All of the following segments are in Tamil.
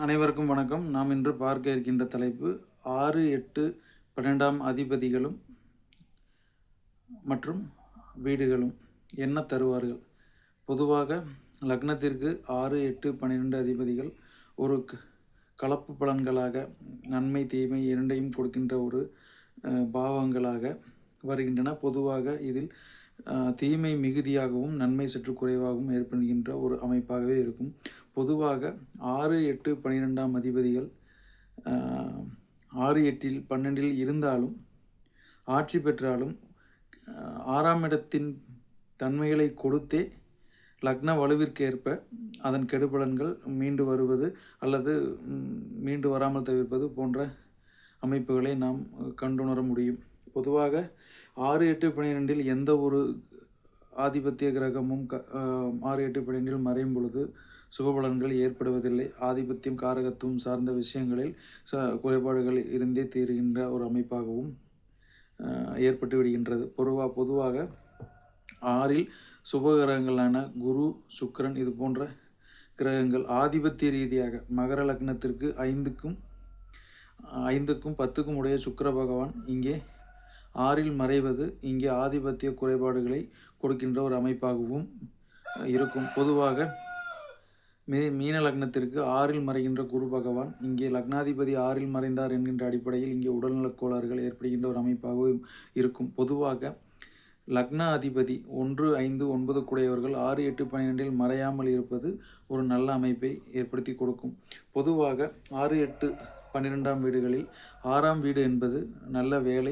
அனைவருக்கும் வணக்கம். நாம் இன்று பார்க்க இருக்கின்ற தலைப்பு 6, 8, 12ஆம் அதிபதிகளும் மற்றும் வீடுகளும் என்ன தருவார்கள். பொதுவாக லக்னத்திற்கு 6, 8, 12 அதிபதிகள் ஒரு கலப்பு பலன்களாக நன்மை தீமை இரண்டையும் கொடுக்கின்ற ஒரு பாவங்களாக வருகின்றன. பொதுவாக இதில் தீமை மிகுதியாகவும் நன்மை சற்று குறைவாகவும் ஏற்படுகின்ற ஒரு அமைப்பாகவே இருக்கும். பொதுவாக 6, 8, 12ஆம் அதிபதிகள் 6, 8, 12 இருந்தாலும் ஆட்சி பெற்றாலும் 6ஆம் இடத்தின் தன்மைகளை கொடுத்தே லக்ன வலுவிற்கேற்ப அதன் கெடுபலன்கள் மீண்டு வருவது அல்லது மீண்டு வராமல் தவிர்ப்பது போன்ற அமைப்புகளை நாம் கண்டுணர முடியும். பொதுவாக 6, 8, 12 எந்த ஒரு ஆதிபத்திய கிரகமும் 6, 8, 12 மறையும் பொழுது சுபபலன்கள் ஏற்படுவதில்லை. ஆதிபத்தியம் காரகத்துவம் சார்ந்த விஷயங்களில் குறைபாடுகள் இருந்தே தீருகின்ற ஒரு அமைப்பாகவும் ஏற்பட்டு விடுகின்றது. பொதுவாக 6இல் சுபகிரகங்களான குரு, சுக்கிரன் இது போன்ற கிரகங்கள் ஆதிபத்திய ரீதியாக மகர லக்னத்திற்கு 5க்கும் 10க்கும் உடைய சுக்கிர பகவான் இங்கே 6இல் மறைவது இங்கே ஆதிபத்திய குறைபாடுகளை கொடுக்கின்ற ஒரு அமைப்பாகவும் இருக்கும். பொதுவாக மீன லக்னத்திற்கு 6இல் மறைகின்ற குரு பகவான் இங்கே லக்னாதிபதி 6இல் மறைந்தார் என்கின்ற அடிப்படையில் இங்கே உடல்நலக் கோளாறுகள் ஏற்படுகின்ற ஒரு அமைப்பாகவும் இருக்கும். பொதுவாக லக்ன அதிபதி 1, 5, 9 கூடையவர்கள் 6, 8, 12 மறையாமல் இருப்பது ஒரு நல்ல அமைப்பை ஏற்படுத்தி கொடுக்கும். பொதுவாக 6, 8, 12ஆம் வீடுகளில் 6ஆம் வீடு என்பது நல்ல வேலை,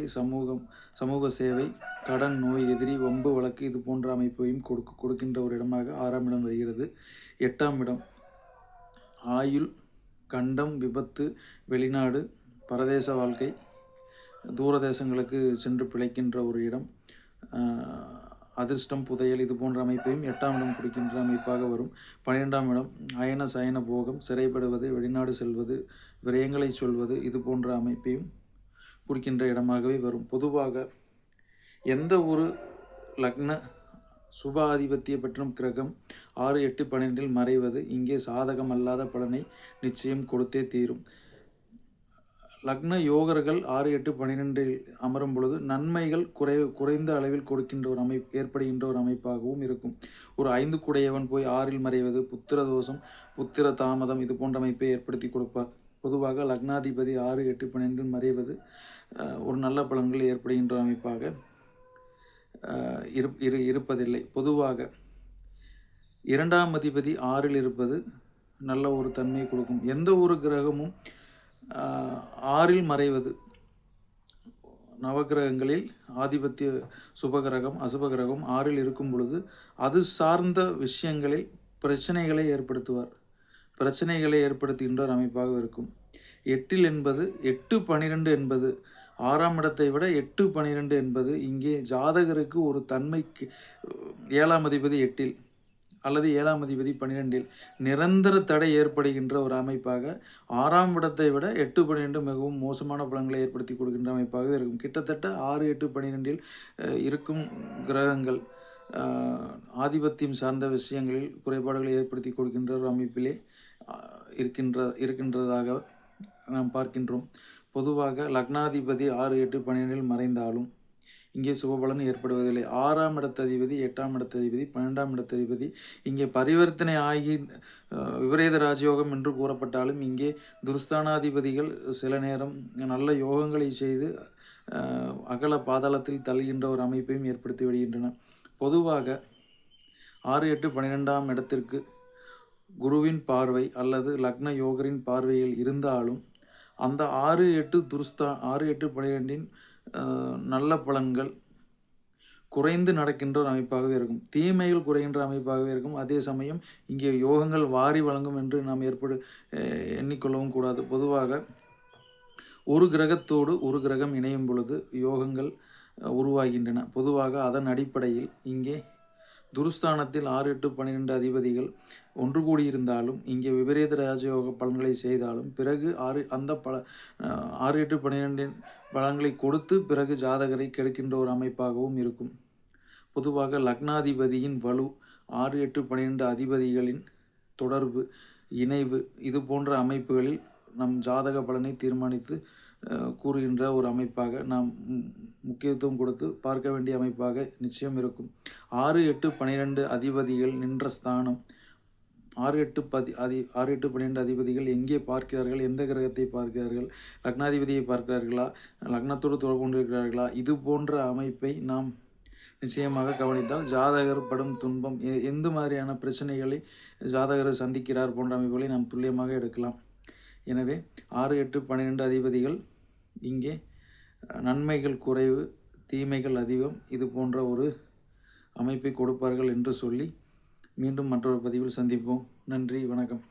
சமூக சேவை, கடன், நோய், எதிரி, வம்பு வழக்கு இது போன்ற அமைப்பையும் கொடுக்கின்ற ஒரு இடமாக 6ஆம் இடம் வருகிறது. 8ஆம் இடம் ஆயுள், கண்டம், விபத்து, வெளிநாடு, பரதேச வாழ்க்கை, தூரதேசங்களுக்கு சென்று பிழைக்கின்ற ஒரு இடம், அதிர்ஷ்டம், புதையல் இது போன்ற அமைப்பையும் 8ஆம் இடம் கொடுக்கின்ற அமைப்பாக வரும். 12ஆம் இடம் அயன சயன போகம், சிறைப்படுவது, வெளிநாடு செல்வது, விரயங்களை சொல்வது இது போன்ற அமைப்பையும் கொடுக்கின்ற இடமாகவே வரும். பொதுவாக எந்த ஒரு லக்ன சுப ஆதிபத்திய பெற்றும் கிரகம் 6, 8, 12 மறைவது இங்கே சாதகம் அல்லாத பலனை நிச்சயம் கொடுத்தே தீரும். லக்ன யோகர்கள் 6, 8, 12 அமரும் பொழுது நன்மைகள் குறைந்த அளவில் கொடுக்கின்ற ஒரு ஏற்படுகின்ற ஒரு அமைப்பாகவும் இருக்கும். ஒரு 5 கூடையவன் போய் 6இல் மறைவது புத்திர தோஷம், புத்திர தாமதம் இது போன்ற அமைப்பை ஏற்படுத்தி கொடுப்பார். பொதுவாக லக்னாதிபதி 6, 8, 12 மறைவது ஒரு நல்ல பலன்கள் ஏற்படுகின்ற அமைப்பாக இருப்பதில்லை. பொதுவாக 2ஆம் அதிபதி 6இல் இருப்பது நல்ல ஒரு தன்மையை கொடுக்கும். எந்த ஒரு கிரகமும் 6இல் மறைவது நவகிரகங்களில் ஆதிபத்திய சுபகிரகம் அசுபகிரகம் 6இல் இருக்கும் பொழுது அது சார்ந்த விஷயங்களில் பிரச்சனைகளை ஏற்படுத்துகின்ற ஒரு அமைப்பாக இருக்கும். 8 என்பது 8, 12 என்பது 6ஆம் இடத்தை விட 8, 12 என்பது இங்கே ஜாதகருக்கு ஒரு தன்மைக்கு 7ஆம் அதிபதி 8இல் அல்லது 7ஆம் அதிபதி 12இல் நிரந்தர தடை ஏற்படுகின்ற ஒரு அமைப்பாக 6ஆம் இடத்தை விட 8, 12 மிகவும் மோசமான பலன்களை ஏற்படுத்தி கொடுக்கின்ற அமைப்பாகவே இருக்கும். கிட்டத்தட்ட 6, 8, 12 இருக்கும் கிரகங்கள் ஆதிபத்தியம் சார்ந்த விஷயங்களில் குறைபாடுகளை ஏற்படுத்தி கொடுக்கின்ற ஒரு அமைப்பிலே இருக்கின்றதாக நாம் பார்க்கின்றோம். பொதுவாக லக்னாதிபதி 6, 8, 12 மறைந்தாலும் இங்கே சுபபலன் ஏற்படுவதில்லை. 6ஆம் இடத்ததிபதி, 8ஆம் இடத்ததிபதி, 12ஆம் இடத்ததிபதி இங்கே பரிவர்த்தனை ஆகி விபரீத ராஜயோகம் என்று கூறப்பட்டாலும் இங்கே துர்ஸ்தானாதிபதிகள் சில நேரம் நல்ல யோகங்களை செய்து அகல பாதாளத்தில் தள்ளுகின்ற ஒரு அமைப்பையும் ஏற்படுத்தி விடுகின்றன. பொதுவாக 6, 8, 12ஆம் இடத்திற்கு குருவின் பார்வை அல்லது லக்ன யோகரின் பார்வையில் இருந்தாலும் அந்த 6, 8 12 நல்ல பலன்கள் குறைந்து நடக்கின்ற ஒரு அமைப்பாகவே இருக்கும். தீமைகள் குறைகின்ற அமைப்பாகவே இருக்கும். அதே சமயம் இங்கே யோகங்கள் வாரி வழங்கும் என்று நாம் எண்ணிக்கொள்ளவும் கூடாது. பொதுவாக ஒரு கிரகத்தோடு ஒரு கிரகம் இணையும் பொழுது யோகங்கள் உருவாகின்றன. பொதுவாக அதன் அடிப்படையில் இங்கே துருஸ்தானத்தில் 6, 8, 12 அதிபதிகள் ஒன்று கூடியிருந்தாலும் இங்கே விபரீத ராஜயோக பலன்களை செய்தாலும் பிறகு 6, 8, 12 பலன்களை கொடுத்து பிறகு ஜாதகரை கெடுக்கின்ற ஒரு அமைப்பாகவும் இருக்கும். பொதுவாக லக்னாதிபதியின் வலு 6, 8, 12 அதிபதிகளின் தொடர்பு இணைவு இது போன்ற அமைப்புகளில் நம் ஜாதக பலனை தீர்மானித்து கூறுகின்ற ஒரு அமைப்பாக நாம் முக்கியத்துவம் கொடுத்து பார்க்க வேண்டிய அமைப்பாக நிச்சயம் இருக்கும். 6, 8, 12 அதிபதிகள் நின்ற ஸ்தானம் 6, 8, 12 அதிபதிகள் எங்கே பார்க்கிறார்கள், எந்த கிரகத்தை பார்க்கிறார்கள், லக்னாதிபதியை பார்க்கிறார்களா, லக்னத்தோடு தொடர்பு கொண்டிருக்கிறார்களா, இது போன்ற அமைப்பை நாம் நிச்சயமாக கவனித்தால் ஜாதகர் படும் துன்பம் எந்த மாதிரியான பிரச்சனைகளை ஜாதகர் சந்திக்கிறார் போன்ற அமைப்புகளை நாம் துல்லியமாக எடுக்கலாம். எனவே 6, 8, 12 அதிபதிகள் இங்கே நன்மைகள் குறைவு, தீமைகள் அதிகம், இது போன்ற ஒரு அமைப்பை கொடுப்பார்கள் என்று சொல்லி மீண்டும் மற்றொரு பதிவில் சந்திப்போம். நன்றி, வணக்கம்.